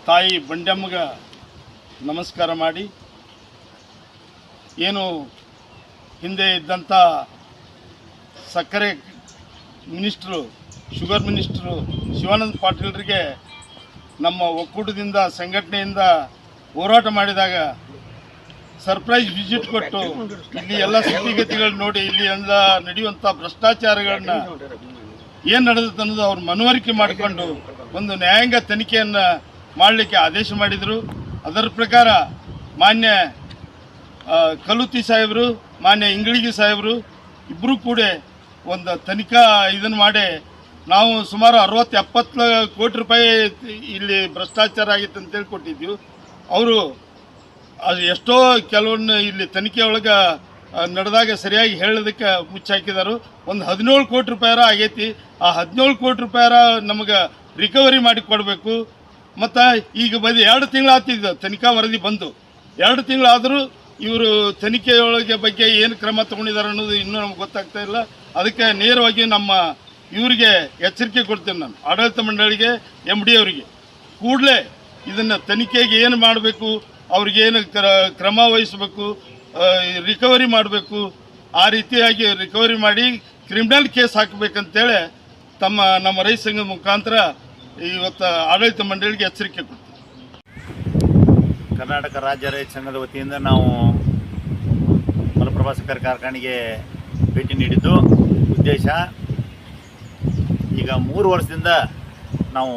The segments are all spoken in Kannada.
ತಾಯಿ ಬಂಡೆಮ್ಮಗೆ ನಮಸ್ಕಾರ ಮಾಡಿ, ಏನು ಹಿಂದೆ ಇದ್ದಂಥ ಸಕ್ಕರೆ ಮಿನಿಸ್ಟ್ರು, ಶುಗರ್ ಮಿನಿಸ್ಟ್ರು ಶಿವಾನಂದ ಪಾಟೀಲ್ರಿಗೆ ನಮ್ಮ ಒಕ್ಕೂಟದಿಂದ ಸಂಘಟನೆಯಿಂದ ಹೋರಾಟ ಮಾಡಿದಾಗ ಸರ್ಪ್ರೈಸ್ ವಿಸಿಟ್ ಕೊಟ್ಟು ಇಲ್ಲಿ ಎಲ್ಲ ಸ್ಥಿತಿಗತಿಗಳು ನೋಡಿ, ಇಲ್ಲಿ ಎಲ್ಲ ನಡೆಯುವಂಥ ಭ್ರಷ್ಟಾಚಾರಗಳನ್ನ ಏನು ನಡೆದತ್ತೆ ಅನ್ನೋದು ಅವ್ರು ಮನವರಿಕೆ ಮಾಡಿಕೊಂಡು ಒಂದು ನ್ಯಾಯಾಂಗ ತನಿಖೆಯನ್ನು ಮಾಡಲಿಕ್ಕೆ ಆದೇಶ ಮಾಡಿದರು. ಅದರ ಪ್ರಕಾರ ಮಾನ್ಯ ಕಲುತಿ ಸಾಹೇಬರು, ಮಾನ್ಯ ಇಂಗಳಿಗಿ ಸಾಹೇಬರು ಇಬ್ಬರೂ ಕೂಡ ಒಂದು ತನಿಖಾ ಇದನ್ನು ಮಾಡಿ, ನಾವು ಸುಮಾರು 60-70 ಕೋಟಿ ರೂಪಾಯಿ ಇಲ್ಲಿ ಭ್ರಷ್ಟಾಚಾರ ಆಗಿತ್ತು ಅಂತೇಳಿ ಕೊಟ್ಟಿದ್ದೀವಿ. ಅವರು ಅದು ಎಷ್ಟೋ ಕೆಲವೊಂದು ಇಲ್ಲಿ ತನಿಖೆ ಒಳಗೆ ನಡೆದಾಗ ಸರಿಯಾಗಿ ಹೇಳೋದಕ್ಕೆ ಮುಚ್ಚಾಕಿದರು. ಒಂದು 17 ಕೋಟಿ ರೂಪಾಯಿ ಆಗೈತಿ. ಆ 17 ಕೋಟಿ ರೂಪಾಯಿ ನಮಗೆ ರಿಕವರಿ ಮಾಡಿ ಕೊಡಬೇಕು. ಮತ್ತು ಈಗ ಬಂದು 2 ತಿಂಗಳು ಆಗ್ತಿದ್ದು ತನಿಖಾ ವರದಿ ಬಂದು, 2 ತಿಂಗಳಾದರೂ ಇವರು ತನಿಖೆಯೊಳಗೆ ಬಗ್ಗೆ ಏನು ಕ್ರಮ ತಗೊಂಡಿದ್ದಾರೆ ಅನ್ನೋದು ಇನ್ನೂ ನಮ್ಗೆ ಗೊತ್ತಾಗ್ತಾ ಇಲ್ಲ. ಅದಕ್ಕೆ ನೇರವಾಗಿ ನಮ್ಮ ಇವರಿಗೆ ಎಚ್ಚರಿಕೆ ಕೊಡ್ತೇನೆ ನಾನು, ಆಡಳಿತ ಮಂಡಳಿಗೆ, MD ಅವರಿಗೆ ಕೂಡಲೇ ಇದನ್ನು ತನಿಖೆಗೆ ಏನು ಮಾಡಬೇಕು, ಅವ್ರಿಗೇನು ಕ್ರಮ ವಹಿಸಬೇಕು, ರಿಕವರಿ ಮಾಡಬೇಕು, ಆ ರೀತಿಯಾಗಿ ರಿಕವರಿ ಮಾಡಿ ಕ್ರಿಮಿನಲ್ ಕೇಸ್ ಹಾಕಬೇಕಂತೇಳಿ ನಮ್ಮ ರೈತ ಸಂಘದ ಮುಖಾಂತರ ಇವತ್ತು ಆಡಳಿತ ಮಂಡಳಿಗೆ ಎಚ್ಚರಿಕೆ ಕೊಡ್ತೀವಿ. ಕರ್ನಾಟಕ ರಾಜ್ಯ ರೈತ ಸಂಘದ ವತಿಯಿಂದ ನಾವು ಮಲಪ್ರಭಾ ಸಕ್ಕರೆ ಕಾರ್ಖಾನೆಗೆ ಭೇಟಿ ನೀಡಿದ್ದು ಉದ್ದೇಶ, ಈಗ 3 ವರ್ಷದಿಂದ ನಾವು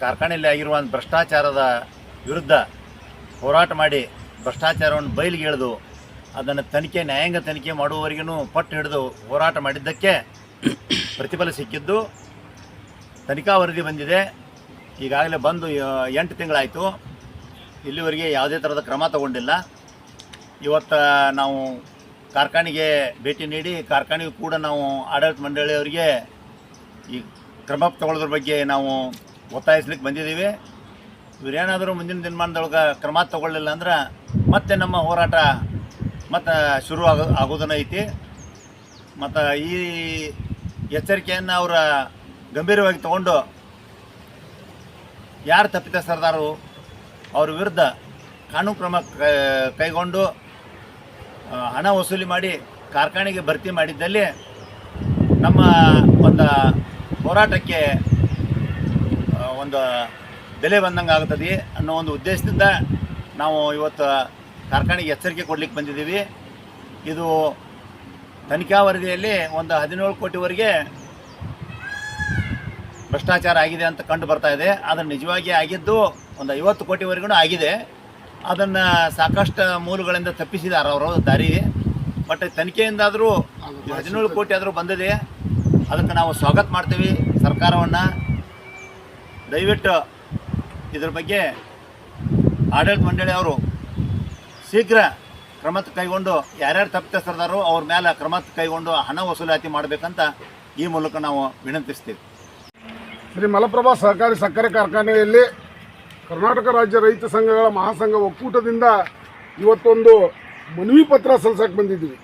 ಕಾರ್ಖಾನೆಯಲ್ಲಿ ಆಗಿರುವ ಭ್ರಷ್ಟಾಚಾರದ ವಿರುದ್ಧ ಹೋರಾಟ ಮಾಡಿ ಭ್ರಷ್ಟಾಚಾರವನ್ನು ಬಯಲಿಗೆ ಎಳೆದು ಅದನ್ನು ನ್ಯಾಯಾಂಗ ತನಿಖೆ ಮಾಡುವವರೆಗೂ ಪಟ್ಟು ಹಿಡಿದು ಹೋರಾಟ ಮಾಡಿದ್ದಕ್ಕೆ ಪ್ರತಿಫಲ ಸಿಕ್ಕಿದ್ದು. ತನಿಖಾ ವರದಿ ಬಂದಿದೆ, ಈಗಾಗಲೇ ಬಂದು 8 ತಿಂಗಳಾಯಿತು. ಇಲ್ಲಿವರೆಗೆ ಯಾವುದೇ ಥರದ ಕ್ರಮ ತಗೊಂಡಿಲ್ಲ. ಇವತ್ತು ನಾವು ಕಾರ್ಖಾನೆಗೆ ಭೇಟಿ ನೀಡಿ ಕಾರ್ಖಾನೆಗೂ ಕೂಡ ನಾವು ಆಡಳಿತ ಮಂಡಳಿಯವರಿಗೆ ಈ ಕ್ರಮ ತಗೊಳ್ಳೋದ್ರ ಬಗ್ಗೆ ನಾವು ಒತ್ತಾಯಿಸ್ಲಿಕ್ಕೆ ಬಂದಿದ್ದೀವಿ. ಇವರೇನಾದರೂ ಮುಂದಿನ ದಿನಮಾನದೊಳಗೆ ಕ್ರಮ ತಗೊಳ್ಳಿಲ್ಲ ಅಂದ್ರೆ ಮತ್ತೆ ನಮ್ಮ ಹೋರಾಟ ಮತ್ತು ಶುರು ಆಗೋದನ್ನ ಐತಿ. ಮತ್ತು ಈ ಎಚ್ಚರಿಕೆಯನ್ನು ಅವರ ಗಂಭೀರವಾಗಿ ತಗೊಂಡು ಯಾರು ತಪ್ಪಿತಸ್ಥರದಾರು ಅವ್ರ ವಿರುದ್ಧ ಕಾನೂನು ಕ್ರಮ ಕೈಗೊಂಡು ಹಣ ವಸೂಲಿ ಮಾಡಿ ಕಾರ್ಖಾನೆಗೆ ಭರ್ತಿ ಮಾಡಿದ್ದಲ್ಲಿ ನಮ್ಮ ಒಂದು ಹೋರಾಟಕ್ಕೆ ಒಂದು ಬೆಲೆ ಬಂದಂಗೆ ಆಗ್ತದೆ ಅನ್ನೋ ಒಂದು ಉದ್ದೇಶದಿಂದ ನಾವು ಇವತ್ತು ಕಾರ್ಖಾನೆಗೆ ಎಚ್ಚರಿಕೆ ಕೊಡಲಿಕ್ಕೆ ಬಂದಿದ್ದೀವಿ. ಇದು ತನಿಖಾ ವರದಿಯಲ್ಲಿ ಒಂದು 17 ಕೋಟಿವರೆಗೆ ಭ್ರಷ್ಟಾಚಾರ ಆಗಿದೆ ಅಂತ ಕಂಡು ಬರ್ತಾ ಇದೆ. ಅದನ್ನು ನಿಜವಾಗಿ ಆಗಿದ್ದು ಒಂದು 50 ಕೋಟಿವರೆಗೂ ಆಗಿದೆ. ಅದನ್ನು ಸಾಕಷ್ಟು ಮೂಲಗಳಿಂದ ತಪ್ಪಿಸಿದ್ದಾರೆ ಅವರು ದಾರಿ. ಬಟ್ ತನಿಖೆಯಿಂದಾದರೂ 17 ಕೋಟಿ ಆದರೂ ಬಂದಿದೆ. ಅದಕ್ಕೆ ನಾವು ಸ್ವಾಗತ ಮಾಡ್ತೀವಿ ಸರ್ಕಾರವನ್ನು. ದಯವಿಟ್ಟು ಇದ್ರ ಬಗ್ಗೆ ಆಡಳಿತ ಮಂಡಳಿ ಅವರು ಶೀಘ್ರ ಕ್ರಮ ಕೈಗೊಂಡು ಯಾರ್ಯಾರು ತಪ್ಪಿತಸ್ಥರದಾರೋ ಅವ್ರ ಮೇಲೆ ಕ್ರಮ ಕೈಗೊಂಡು ಹಣ ವಸೂಲಾತಿ ಮಾಡಬೇಕಂತ ಈ ಮೂಲಕ ನಾವು ವಿನಂತಿಸ್ತೀವಿ. ಶ್ರೀ ಮಲಪ್ರಭಾ ಸಹಕಾರಿ ಸಕ್ಕರೆ ಕಾರ್ಖಾನೆಯಲ್ಲಿ ಕರ್ನಾಟಕ ರಾಜ್ಯ ರೈತ ಸಂಘಗಳ ಮಹಾಸಂಘ ಒಕ್ಕೂಟದಿಂದ ಇವತ್ತೊಂದು ಮನವಿ ಪತ್ರ ಸಲ್ಲಿಸಕ್ಕೆ ಬಂದಿದ್ದೀವಿ.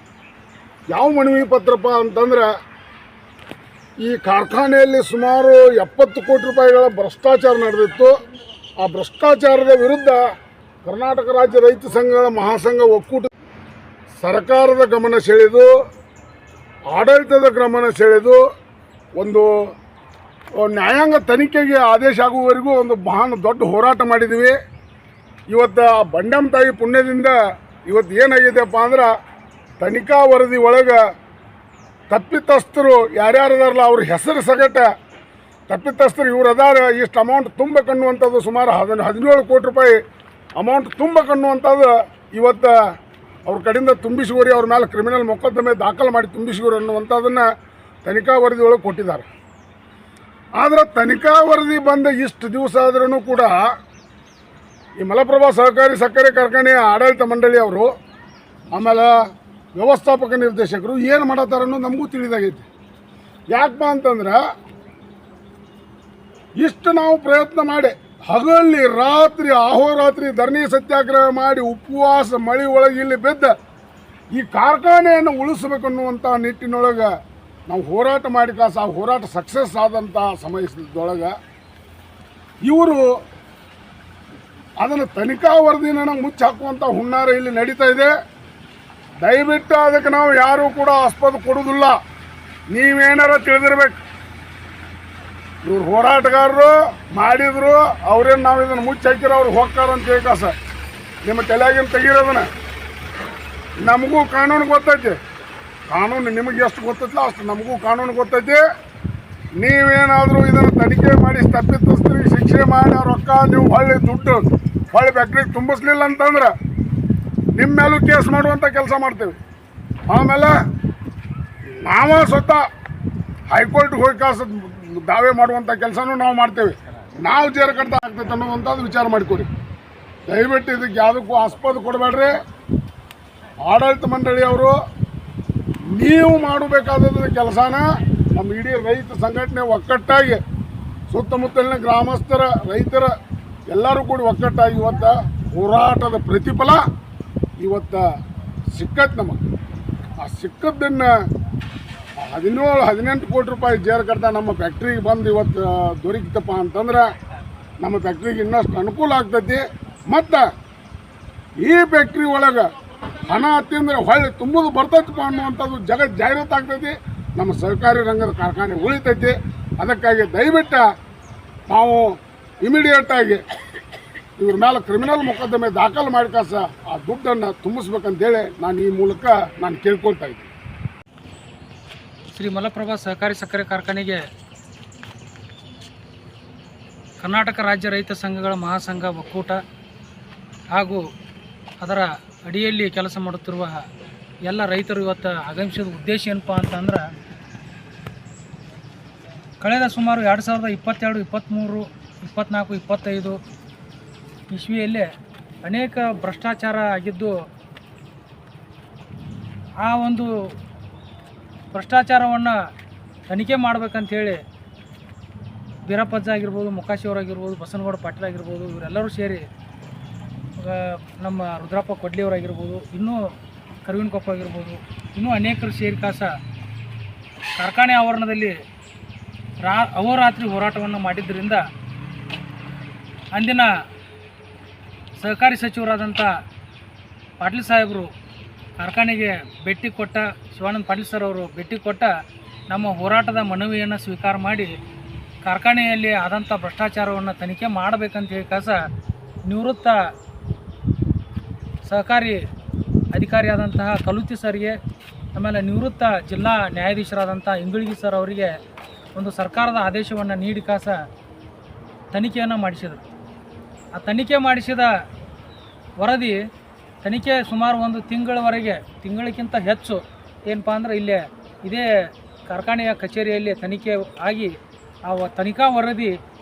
ಯಾವ ಮನವಿ ಪತ್ರಪ್ಪ ಅಂತಂದ್ರೆ, ಈ ಕಾರ್ಖಾನೆಯಲ್ಲಿ ಸುಮಾರು 70 ಕೋಟಿ ರೂಪಾಯಿಗಳ ಭ್ರಷ್ಟಾಚಾರ ನಡೆದಿತ್ತು. ಆ ಭ್ರಷ್ಟಾಚಾರದ ವಿರುದ್ಧ ಕರ್ನಾಟಕ ರಾಜ್ಯ ರೈತ ಸಂಘಗಳ ಮಹಾಸಂಘ ಒಕ್ಕೂಟ ಸರ್ಕಾರದ ಗಮನ ಸೆಳೆದು, ಆಡಳಿತದ ಗಮನ ಸೆಳೆದು ಒಂದು ನ್ಯಾಯಾಂಗ ತನಿಖೆಗೆ ಆದೇಶ ಆಗುವವರೆಗೂ ಒಂದು ಮಹಾನ್ ದೊಡ್ಡ ಹೋರಾಟ ಮಾಡಿದ್ದೀವಿ. ಇವತ್ತು ಬಂಡಮ್ ತಾಯಿ ಪುಣ್ಯದಿಂದ ಇವತ್ತು ಏನಾಗಿದೆಯಪ್ಪ ಅಂದ್ರೆ, ತನಿಖಾ ವರದಿ ಒಳಗೆ ತಪ್ಪಿತಸ್ಥರು ಯಾರ್ಯಾರದಾರಲ್ಲ ಅವ್ರ ಹೆಸರು ಸಗಟ ತಪ್ಪಿತಸ್ಥರು ಇವ್ರು ಅದಾರ, ಇಷ್ಟು ಅಮೌಂಟ್ ತುಂಬಕನ್ನುವಂಥದ್ದು ಸುಮಾರು 17 ಕೋಟಿ ರೂಪಾಯಿ ಅಮೌಂಟ್ ತುಂಬಕನ್ನುವಂಥದ್ದು ಇವತ್ತು ಅವ್ರ ಕಡೆಯಿಂದ ತುಂಬಿಸಿಗೋರಿ, ಅವ್ರ ಮೇಲೆ ಕ್ರಿಮಿನಲ್ ಮೊಕದ್ದಮೆ ದಾಖಲು ಮಾಡಿ ತುಂಬಿಸಿಗೋರಿ ಅನ್ನುವಂಥದ್ದನ್ನು ತನಿಖಾ ವರದಿ ಒಳಗೆ ಕೊಟ್ಟಿದ್ದಾರೆ. ಆದರೆ ತನಿಖಾ ವರದಿ ಬಂದ ಇಷ್ಟು ದಿವಸ ಆದ್ರೂ ಕೂಡ ಈ ಮಲಪ್ರಭಾ ಸಹಕಾರಿ ಸಕ್ಕರೆ ಕಾರ್ಖಾನೆಯ ಆಡಳಿತ ಮಂಡಳಿಯವರು, ಆಮೇಲೆ ವ್ಯವಸ್ಥಾಪಕ ನಿರ್ದೇಶಕರು ಏನು ಮಾಡತ್ತಾರ ಅನ್ನೋದು ನಮಗೂ ತಿಳಿದಾಗೈತಿ. ಯಾಕಪ್ಪ ಅಂತಂದ್ರೆ, ಇಷ್ಟು ನಾವು ಪ್ರಯತ್ನ ಮಾಡಿ ಹಗಲಿ ರಾತ್ರಿ ಅಹೋರಾತ್ರಿ ಧರಣಿ ಸತ್ಯಾಗ್ರಹ ಮಾಡಿ ಉಪವಾಸ ಮಳೆ ಒಳಗೆ ಇಲ್ಲಿ ಬಿದ್ದ ಈ ಕಾರ್ಖಾನೆಯನ್ನು ಉಳಿಸಬೇಕನ್ನುವಂಥ ನಿಟ್ಟಿನೊಳಗೆ ನಾವು ಹೋರಾಟ ಮಾಡಿ ಆ ಹೋರಾಟ ಸಕ್ಸಸ್ ಆದಂಥ ಸಮಯದೊಳಗೆ ಇವರು ಅದನ್ನು ತನಿಖಾ ವರದಿನ ಮುಚ್ಚಿ ಹಾಕುವಂಥ ಹುನ್ನಾರ ಇಲ್ಲಿ ನಡೀತಾ ಇದೆ. ದಯವಿಟ್ಟು ಅದಕ್ಕೆ ನಾವು ಯಾರೂ ಕೂಡ ಆಸ್ಪದ ಕೊಡೋದಿಲ್ಲ. ನೀವೇನಾರ ತಿಳಿದಿರ್ಬೇಕು, ಇವ್ರು ಹೋರಾಟಗಾರರು ಮಾಡಿದ್ರು, ಅವ್ರೇನು ನಾವು ಇದನ್ನು ಮುಚ್ಚಿ ಹಾಕಿರೋ ಅವ್ರು ಹೋಗ್ತಾರ ಅಂತ ಹೇಳಿ ಕಾಸ ನಿಮ್ಮ ತಲೆಯಾಗಿನ ತೆಗಿರೋದನ್ನ. ನಮಗೂ ಕಾನೂನು ಗೊತ್ತೈತಿ, ಕಾನೂನು ನಿಮಗೆ ಎಷ್ಟು ಗೊತ್ತೈತಿಲ್ಲ ಅಷ್ಟು ನಮಗೂ ಕಾನೂನು ಗೊತ್ತೈತಿ. ನೀವೇನಾದರೂ ಇದನ್ನು ತನಿಖೆ ಮಾಡಿ ತಪ್ಪಿತಸ್ಥರಿಗೆ ಶಿಕ್ಷೆ ಮಾಡಿ ರೊಕ್ಕ ನೀವು ಹೊಳ್ಳಿ ದುಡ್ಡು ಹೊಳ್ಳಿ ಫ್ಯಾಕ್ಟ್ರಿಗೆ ತುಂಬಿಸ್ಲಿಲ್ಲ ಅಂತಂದ್ರೆ ನಿಮ್ಮ ಮೇಲೂ ಕೇಸ್ ಮಾಡುವಂಥ ಕೆಲಸ ಮಾಡ್ತೇವೆ. ಆಮೇಲೆ ನಾವೇ ಸ್ವತಃ ಹೈಕೋರ್ಟ್ಗೆ ಹೋಗಿ ಕಾಸು ದಾವೆ ಮಾಡುವಂಥ ಕೆಲಸನೂ ನಾವು ಮಾಡ್ತೇವೆ. ನಾವು ಜೇರು ಕಟ್ಟ ಆಗ್ತೈತೆ ಅನ್ನೋದಂಥದ್ದು ವಿಚಾರ ಮಾಡಿಕೊಡಿ. ದಯವಿಟ್ಟು ಇದಕ್ಕೆ ಯಾವುದಕ್ಕೂ ಆಸ್ಪದ ಕೊಡಬೇಡ್ರಿ. ಆಡಳಿತ ಮಂಡಳಿಯವರು ನೀವು ಮಾಡಬೇಕಾದ ಕೆಲಸನ ನಮ್ಮ ಇಡೀ ರೈತ ಸಂಘಟನೆ ಒಕ್ಕಟ್ಟಾಗಿ ಸುತ್ತಮುತ್ತಲಿನ ಗ್ರಾಮಸ್ಥರ ರೈತರ ಎಲ್ಲರೂ ಕೂಡಿ ಒಕ್ಕಟ್ಟಾಗಿ ಇವತ್ತು ಹೋರಾಟದ ಪ್ರತಿಫಲ ಇವತ್ತು ಸಿಕ್ಕತ್ತೆ ನಮಗೆ. ಆ ಸಿಕ್ಕದ್ದನ್ನು 17-18 ಕೋಟಿ ರೂಪಾಯಿ ಜೇರು ಕಟ್ಟ ನಮ್ಮ ಫ್ಯಾಕ್ಟ್ರಿಗೆ ಬಂದು ಇವತ್ತು ದೊರಕಿತಪ್ಪ ಅಂತಂದ್ರೆ ನಮ್ಮ ಫ್ಯಾಕ್ಟ್ರಿಗೆ ಇನ್ನಷ್ಟು ಅನುಕೂಲ ಆಗ್ತೈತಿ. ಮತ್ತು ಈ ಫ್ಯಾಕ್ಟ್ರಿ ಒಳಗೆ ಹಣ ತಿಂದರೆ ಹೊಳ್ಳಿ ತುಂಬುದು ಬರ್ತೈತಪ್ಪ ಅನ್ನುವಂಥದ್ದು ಜಗತ್ತು ಜಾಹೀರಾತು ಆಗ್ತೈತಿ. ನಮ್ಮ ಸಹಕಾರಿ ರಂಗದ ಕಾರ್ಖಾನೆ ಉಳಿತೈತಿ. ಅದಕ್ಕಾಗಿ ದಯವಿಟ್ಟು ನಾವು ಇಮಿಡಿಯೇಟಾಗಿ ಇವ್ರ ಮೇಲೆ ಕ್ರಿಮಿನಲ್ ಮೊಕದ್ದಮೆ ದಾಖಲು ಮಾಡಿ ಕಾಸ ಆ ದುಡ್ಡನ್ನು ತುಂಬಿಸ್ಬೇಕಂತೇಳಿ ನಾನು ಈ ಮೂಲಕ ನಾನು ಕೇಳ್ಕೊಳ್ತಾ ಇದ್ದೀನಿ. ಶ್ರೀ ಮಲಪ್ರಭಾ ಸಹಕಾರಿ ಸಕ್ಕರೆ ಕಾರ್ಖಾನೆಗೆ ಕರ್ನಾಟಕ ರಾಜ್ಯ ರೈತ ಸಂಘಗಳ ಮಹಾಸಂಘ ಒಕ್ಕೂಟ ಹಾಗೂ ಅದರ ಅಡಿಯಲ್ಲಿ ಕೆಲಸ ಮಾಡುತ್ತಿರುವ ಎಲ್ಲ ರೈತರು ಇವತ್ತು ಆಗಮಿಸಿದ ಉದ್ದೇಶ ಏನಪ್ಪ ಅಂತಂದ್ರೆ, ಕಳೆದ ಸುಮಾರು 2022, 23, 24, 25 ಇಸ್ವಿಯಲ್ಲಿ ಅನೇಕ ಭ್ರಷ್ಟಾಚಾರ ಆಗಿದ್ದು, ಆ ಒಂದು ಭ್ರಷ್ಟಾಚಾರವನ್ನು ತನಿಖೆ ಮಾಡಬೇಕಂತೇಳಿ ಬೀರಪ್ಪಜ್ಜ ಆಗಿರ್ಬೋದು, ಮೊಕಾಶಿಯವರಾಗಿರ್ಬೋದು, ಬಸನಗೌಡ ಪಾಟೀಲ್ ಆಗಿರ್ಬೋದು, ಇವರೆಲ್ಲರೂ ಸೇರಿ ನಮ್ಮ ರುದ್ರಪ್ಪ ಕೊಡ್ಲಿಯವರಾಗಿರ್ಬೋದು, ಇನ್ನೂ ಕರುವಿನಕೊಪ್ಪ ಆಗಿರ್ಬೋದು, ಇನ್ನೂ ಅನೇಕರು ಸೇರಿ ಕಾಸ ಕಾರ್ಖಾನೆ ಆವರಣದಲ್ಲಿ ಅಹೋರಾತ್ರಿ ಹೋರಾಟವನ್ನು ಮಾಡಿದ್ದರಿಂದ ಅಂದಿನ ಸಹಕಾರಿ ಸಚಿವರಾದಂಥ ಪಾಟೀಲ್ ಸಾಹೇಬರು ಕಾರ್ಖಾನೆಗೆ ಭೇಟಿ ಕೊಟ್ಟ, ಶಿವಾನಂದ ಪಾಟೀಲ್ ಸರ್ ಅವರು ಭೇಟಿ ಕೊಟ್ಟ ನಮ್ಮ ಹೋರಾಟದ ಮನವಿಯನ್ನು ಸ್ವೀಕಾರ ಮಾಡಿ ಕಾರ್ಖಾನೆಯಲ್ಲಿ ಆದಂಥ ಭ್ರಷ್ಟಾಚಾರವನ್ನು ತನಿಖೆ ಮಾಡಬೇಕಂತ ಹೇಳಿ ಕಾಸ ನಿವೃತ್ತ ಸಹಕಾರಿ ಅಧಿಕಾರಿಯಾದಂತಹ ಕಲುತಿ ಸರ್ಗೆ, ಆಮೇಲೆ ನಿವೃತ್ತ ಜಿಲ್ಲಾ ನ್ಯಾಯಾಧೀಶರಾದಂಥ ಇಂಗಳಗಿ ಸರ್ ಅವರಿಗೆ ಒಂದು ಸರ್ಕಾರದ ಆದೇಶವನ್ನು ನೀಡಿ ಕಾಸ ತನಿಖೆಯನ್ನು ಮಾಡಿಸಿದರು. ಆ ತನಿಖೆ ಮಾಡಿಸಿದ ವರದಿ ತನಿಖೆ ಸುಮಾರು ಒಂದು ತಿಂಗಳಿಗಿಂತ ಹೆಚ್ಚು ಏನಪ್ಪ ಅಂದ್ರೆ ಇಲ್ಲೇ ಇದೇ ಕಾರ್ಖಾನೆಯ ಕಚೇರಿಯಲ್ಲಿ ತನಿಖೆ ಆಗಿ ಆ ತನಿಖಾ ವರದಿ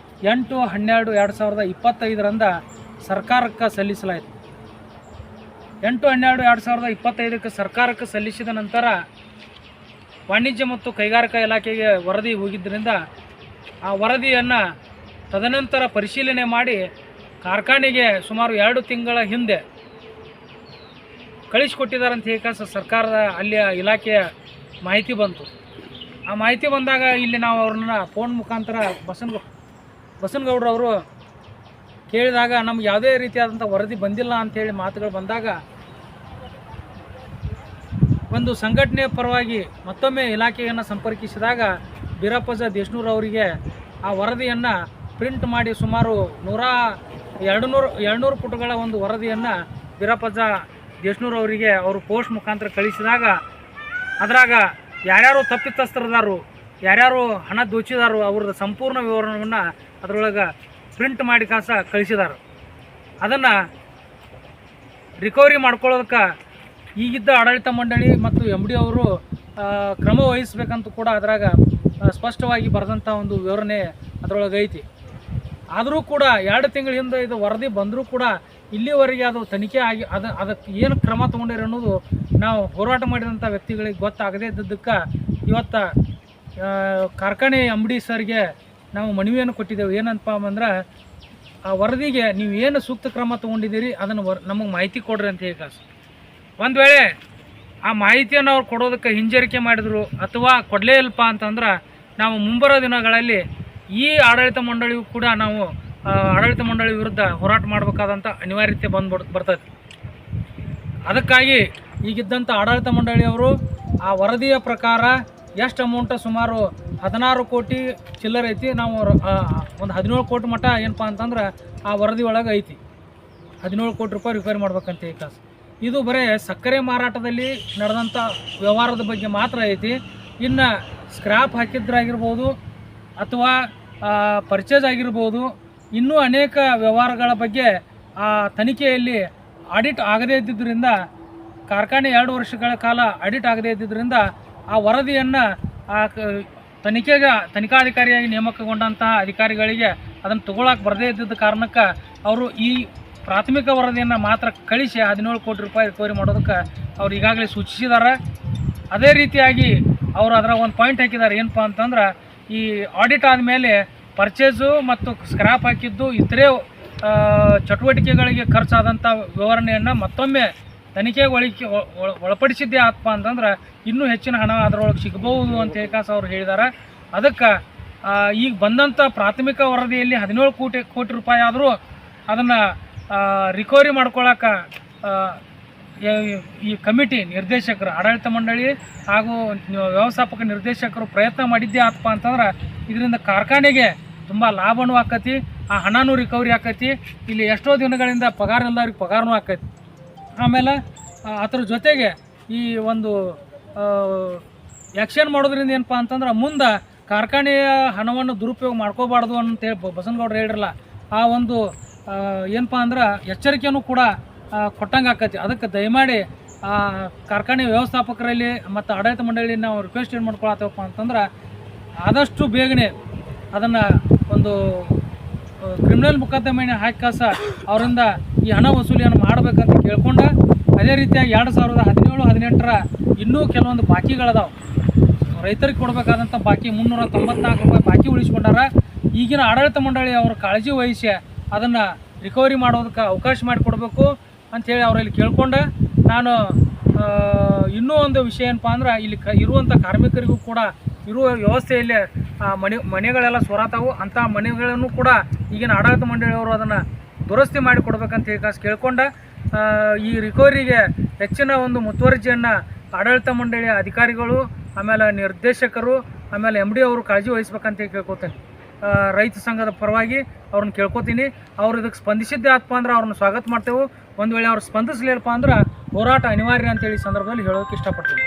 8/12/2025 ಸರ್ಕಾರಕ್ಕೆ ಸಲ್ಲಿಸಲಾಯಿತು. 8/12/2025 ಸರ್ಕಾರಕ್ಕೆ ಸಲ್ಲಿಸಿದ ನಂತರ ವಾಣಿಜ್ಯ ಮತ್ತು ಕೈಗಾರಿಕಾ ಇಲಾಖೆಗೆ ವರದಿ ಹೋಗಿದ್ದರಿಂದ ಆ ವರದಿಯನ್ನು ತದನಂತರ ಪರಿಶೀಲನೆ ಮಾಡಿ ಕಾರ್ಖಾನೆಗೆ ಸುಮಾರು 2 ತಿಂಗಳ ಹಿಂದೆ ಕಳಿಸಿಕೊಟ್ಟಿದ್ದಾರೆ ಅಂತ ಹೇಳಿ ಸರ್ಕಾರದ ಅಲ್ಲಿಯ ಇಲಾಖೆಯ ಮಾಹಿತಿ ಬಂತು. ಆ ಮಾಹಿತಿ ಬಂದಾಗ ಇಲ್ಲಿ ನಾವು ಅವ್ರನ್ನ ಫೋನ್ ಮುಖಾಂತರ ಬಸನಗೌಡರವರು ಕೇಳಿದಾಗ ನಮ್ಗೆ ಯಾವುದೇ ರೀತಿಯಾದಂಥ ವರದಿ ಬಂದಿಲ್ಲ ಅಂಥೇಳಿ ಮಾತುಗಳು ಬಂದಾಗ ಒಂದು ಸಂಘಟನೆಯ ಪರವಾಗಿ ಮತ್ತೊಮ್ಮೆ ಇಲಾಖೆಯನ್ನು ಸಂಪರ್ಕಿಸಿದಾಗ ಬೀರಪ್ಪಜ್ಜ ದೇಶನೂರು ಅವರಿಗೆ ಆ ವರದಿಯನ್ನು ಪ್ರಿಂಟ್ ಮಾಡಿ ಸುಮಾರು 200 ಪುಟಗಳ ಒಂದು ವರದಿಯನ್ನು ಬೀರಪ್ಪಜ್ಜ ದೇಶನೂರು ಅವರಿಗೆ ಅವರು ಪೋಸ್ಟ್ ಮುಖಾಂತರ ಕಳಿಸಿದಾಗ ಅದರಾಗ ಯಾರ್ಯಾರು ತಪ್ಪಿತಸ್ಥರದಾರು, ಯಾರ್ಯಾರು ಹಣ ದೋಚಿದಾರು ಅವ್ರದ್ದು ಸಂಪೂರ್ಣ ವಿವರಣವನ್ನು ಅದರೊಳಗೆ ಪ್ರಿಂಟ್ ಮಾಡಿ ಕಾಸ ಕಳಿಸಿದಾರೆ. ಅದನ್ನು ರಿಕವರಿ ಮಾಡ್ಕೊಳ್ಳೋದಕ್ಕೆ ಈಗಿದ್ದ ಆಡಳಿತ ಮಂಡಳಿ ಮತ್ತು MD ಅವರು ಕ್ರಮ ವಹಿಸಬೇಕಂತ ಕೂಡ ಅದರಾಗ ಸ್ಪಷ್ಟವಾಗಿ ಬರೆದಂಥ ಒಂದು ವಿವರಣೆ ಅದರೊಳಗೆ ಐತಿ. ಆದರೂ ಕೂಡ 2 ತಿಂಗಳ ಹಿಂದೆ ಇದು ವರದಿ ಬಂದರೂ ಕೂಡ ಇಲ್ಲಿವರೆಗೆ ಅದು ತನಿಖೆ ಆಗಿ ಅದಕ್ಕೆ ಏನು ಕ್ರಮ ತೊಗೊಂಡಿರಿ ಅನ್ನೋದು ನಾವು ಹೋರಾಟ ಮಾಡಿದಂಥ ವ್ಯಕ್ತಿಗಳಿಗೆ ಗೊತ್ತಾಗದೇ ಇದ್ದದ್ದಕ್ಕೆ ಇವತ್ತು ಕಾರ್ಖಾನೆ MD ಸರ್ಗೆ ನಾವು ಮನವಿಯನ್ನು ಕೊಟ್ಟಿದ್ದೆವು. ಏನಂತ ಅಂದ್ರೆ ಆ ವರದಿಗೆ ನೀವು ಏನು ಸೂಕ್ತ ಕ್ರಮ ತೊಗೊಂಡಿದ್ದೀರಿ ಅದನ್ನು ನಮಗೆ ಮಾಹಿತಿ ಕೊಡ್ರಿ ಅಂತ ಹೇಳಿ ಕಾಸು. ಒಂದು ವೇಳೆ ಆ ಮಾಹಿತಿಯನ್ನು ಅವ್ರು ಕೊಡೋದಕ್ಕೆ ಹಿಂಜರಿಕೆ ಮಾಡಿದ್ರು ಅಥವಾ ಕೊಡಲೇ ಇಲ್ಲಪ್ಪ ಅಂತಂದ್ರೆ ನಾವು ಮುಂಬರೋ ದಿನಗಳಲ್ಲಿ ಈ ಆಡಳಿತ ಮಂಡಳಿಗೂ ಕೂಡ ನಾವು ಆಡಳಿತ ಮಂಡಳಿ ವಿರುದ್ಧ ಹೋರಾಟ ಮಾಡಬೇಕಾದಂಥ ಅನಿವಾರ್ಯತೆ ಬರ್ತೈತಿ. ಅದಕ್ಕಾಗಿ ಈಗಿದ್ದಂಥ ಆಡಳಿತ ಮಂಡಳಿಯವರು ಆ ವರದಿಯ ಪ್ರಕಾರ ಎಷ್ಟು ಅಮೌಂಟ್ ಸುಮಾರು 16 ಕೋಟಿ ಚಿಲ್ಲರೆ ಐತಿ. ನಾವು ಒಂದು 17 ಕೋಟಿ ಮಟ್ಟ ಏನಪ್ಪ ಅಂತಂದ್ರೆ ಆ ವರದಿ ಒಳಗೆ ಐತಿ. 17 ಕೋಟಿ ರೂಪಾಯಿ ರಿಕವರಿ ಮಾಡ್ಬೇಕಂತ ಈ ಕಾಸು. ಇದು ಬರೀ ಸಕ್ಕರೆ ಮಾರಾಟದಲ್ಲಿ ನಡೆದಂಥ ವ್ಯವಹಾರದ ಬಗ್ಗೆ ಮಾತ್ರ ಐತಿ. ಇನ್ನು ಸ್ಕ್ರ್ಯಾಪ್ ಹಾಕಿದ್ರಾಗಿರ್ಬೋದು ಅಥವಾ ಪರ್ಚೇಸ್ ಆಗಿರ್ಬೋದು, ಇನ್ನೂ ಅನೇಕ ವ್ಯವಹಾರಗಳ ಬಗ್ಗೆ ಆ ತನಿಖೆಯಲ್ಲಿ ಆಡಿಟ್ ಆಗದೇ ಇದ್ದಿದ್ದರಿಂದ, ಕಾರ್ಖಾನೆ 2 ವರ್ಷಗಳ ಕಾಲ ಆಡಿಟ್ ಆಗದೇ ಇದ್ದಿದ್ದರಿಂದ ಆ ವರದಿಯನ್ನು ತನಿಖಾಧಿಕಾರಿಯಾಗಿ ನೇಮಕಗೊಂಡಂತಹ ಅಧಿಕಾರಿಗಳಿಗೆ ಅದನ್ನು ತಗೊಳಕ್ಕೆ ಬರದೇ ಇದ್ದಿದ್ದ ಕಾರಣಕ್ಕೆ ಅವರು ಈ ಪ್ರಾಥಮಿಕ ವರದಿಯನ್ನು ಮಾತ್ರ ಕಳಿಸಿ 17 ಕೋಟಿ ರೂಪಾಯಿ ರಿಕವರಿ ಮಾಡೋದಕ್ಕೆ ಅವ್ರು ಈಗಾಗಲೇ ಸೂಚಿಸಿದ್ದಾರೆ. ಅದೇ ರೀತಿಯಾಗಿ ಅವರು ಅದರ ಒಂದು ಪಾಯಿಂಟ್ ಹಾಕಿದ್ದಾರೆ, ಏನಪ್ಪ ಅಂತಂದ್ರೆ ಈ ಆಡಿಟ್ ಆದಮೇಲೆ ಪರ್ಚೇಸು ಮತ್ತು ಸ್ಕ್ರ್ಯಾಪ್ ಹಾಕಿದ್ದು ಇತರೆ ಚಟುವಟಿಕೆಗಳಿಗೆ ಖರ್ಚಾದಂಥ ವಿವರಣೆಯನ್ನು ಮತ್ತೊಮ್ಮೆ ತನಿಖೆಗೆ ಒಳಪಡಿಸಿದ್ದೇ ಆತ್ಪ ಅಂತಂದ್ರೆ ಇನ್ನೂ ಹೆಚ್ಚಿನ ಹಣ ಅದರೊಳಗೆ ಸಿಗಬಹುದು ಅಂತ ಏಕಾಸ ಅವರು ಹೇಳಿದ್ದಾರೆ. ಅದಕ್ಕೆ ಈಗ ಬಂದಂಥ ಪ್ರಾಥಮಿಕ ವರದಿಯಲ್ಲಿ 17 ಕೋಟಿ ರೂಪಾಯಿ ಆದರೂ ಅದನ್ನು ರಿಕವರಿ ಮಾಡ್ಕೊಳ್ಳೋಕೆ ಈ ಕಮಿಟಿ ನಿರ್ದೇಶಕರು, ಆಡಳಿತ ಮಂಡಳಿ ಹಾಗೂ ವ್ಯವಸ್ಥಾಪಕ ನಿರ್ದೇಶಕರು ಪ್ರಯತ್ನ ಮಾಡಿದ್ದೇ ಆತಪ್ಪ ಅಂತಂದ್ರೆ ಇದರಿಂದ ಕಾರ್ಖಾನೆಗೆ ತುಂಬ ಲಾಭನೂ ಆಕತಿ, ಆ ಹಣನೂ ರಿಕವರಿ ಆಕತಿ. ಇಲ್ಲಿ ಎಷ್ಟೋ ದಿನಗಳಿಂದ ಪಗಾರ ಇಲ್ಲದವ್ರಿಗೆ ಪಗಾರನೂ ಆಕೈತಿ. ಆಮೇಲೆ ಅದ್ರ ಜೊತೆಗೆ ಈ ಒಂದು ಆ್ಯಕ್ಷನ್ ಮಾಡೋದ್ರಿಂದ ಏನಪ್ಪ ಅಂತಂದ್ರೆ ಮುಂದೆ ಕಾರ್ಖಾನೆಯ ಹಣವನ್ನು ದುರುಪಯೋಗ ಮಾಡ್ಕೋಬಾರ್ದು ಅಂತೇಳಿ ಬಸನಗೌಡರು ಹೇಳಿರಲ್ಲ, ಆ ಒಂದು ಏನಪ್ಪ ಅಂದ್ರೆ ಎಚ್ಚರಿಕೆಯೂ ಕೂಡ ಕೊಟ್ಟಂಗೆ ಆಕತಿ. ಅದಕ್ಕೆ ದಯಮಾಡಿ ಕಾರ್ಖಾನೆ ವ್ಯವಸ್ಥಾಪಕರಲ್ಲಿ ಮತ್ತು ಆಡಳಿತ ಮಂಡಳಿ ನಾವು ರಿಕ್ವೆಸ್ಟ್ ಏನು ಮಾಡ್ಕೊಳತ್ತೇವಪ್ಪ ಅಂತಂದ್ರೆ ಆದಷ್ಟು ಬೇಗನೆ ಅದನ್ನು ಒಂದು ಕ್ರಿಮಿನಲ್ ಮೊಕದ್ದಮೆಯನ್ನು ಹಾಕಿ ಅವರಿಂದ ಈ ಹಣ ವಸೂಲಿಯನ್ನು ಮಾಡಬೇಕಂತ ಕೇಳ್ಕೊಂಡು, ಅದೇ ರೀತಿಯಾಗಿ 2017-18ರ ಇನ್ನೂ ಕೆಲವೊಂದು ಬಾಕಿಗಳದಾವೆ. ರೈತರಿಗೆ ಕೊಡಬೇಕಾದಂಥ ಬಾಕಿ 394 ರೂಪಾಯಿ ಬಾಕಿ ಉಳಿಸ್ಕೊಂಡಾರ. ಈಗಿನ ಆಡಳಿತ ಮಂಡಳಿ ಅವರು ಕಾಳಜಿ ವಹಿಸಿ ಅದನ್ನು ರಿಕವರಿ ಮಾಡೋದಕ್ಕೆ ಅವಕಾಶ ಮಾಡಿಕೊಡ್ಬೇಕು ಅಂಥೇಳಿ ಅವರಲ್ಲಿ ಕೇಳ್ಕೊಂಡು, ನಾನು ಇನ್ನೂ ಒಂದು ವಿಷಯ ಏನಪ್ಪ ಅಂದ್ರೆ ಇಲ್ಲಿ ಇರುವಂಥ ಕಾರ್ಮಿಕರಿಗೂ ಕೂಡ ಇರುವ ವ್ಯವಸ್ಥೆಯಲ್ಲಿ ಮನೆಗಳೆಲ್ಲ ಸೊರಾತಾವು, ಅಂಥ ಮನೆಗಳನ್ನು ಕೂಡ ಈಗಿನ ಆಡಳಿತ ಮಂಡಳಿಯವರು ಅದನ್ನು ದುರಸ್ತಿ ಮಾಡಿ ಕೊಡ್ಬೇಕಂತ ಹೇಳಿ ಕೇಳ್ಕೊಂಡು, ಈ ರಿಕವರಿಗೆ ಹೆಚ್ಚಿನ ಒಂದು ಮುತುವರ್ಜಿಯನ್ನು ಆಡಳಿತ ಮಂಡಳಿಯ ಅಧಿಕಾರಿಗಳು, ಆಮೇಲೆ ನಿರ್ದೇಶಕರು, ಆಮೇಲೆ MD ಅವರು ಕಾಳಜಿ ವಹಿಸ್ಬೇಕಂತ ಕೇಳ್ಕೊತೀನಿ. ರೈತ ಸಂಘದ ಪರವಾಗಿ ಅವ್ರನ್ನ ಕೇಳ್ಕೊತೀನಿ. ಅವ್ರು ಇದಕ್ಕೆ ಸ್ಪಂದಿಸಿದ್ದೇ ಆತಪ್ಪ ಅಂದ್ರೆ ಅವ್ರನ್ನ ಸ್ವಾಗತ ಮಾಡ್ತೇವೆ. ಒಂದು ವೇಳೆ ಅವ್ರು ಸ್ಪಂದಿಸಲಿಲ್ಲಪ್ಪ ಅಂದ್ರೆ ಹೋರಾಟ ಅನಿವಾರ್ಯ ಅಂತೇಳಿ ಸಂದರ್ಭದಲ್ಲಿ ಹೇಳೋಕ್ಕೆ ಇಷ್ಟಪಡ್ತೀನಿ.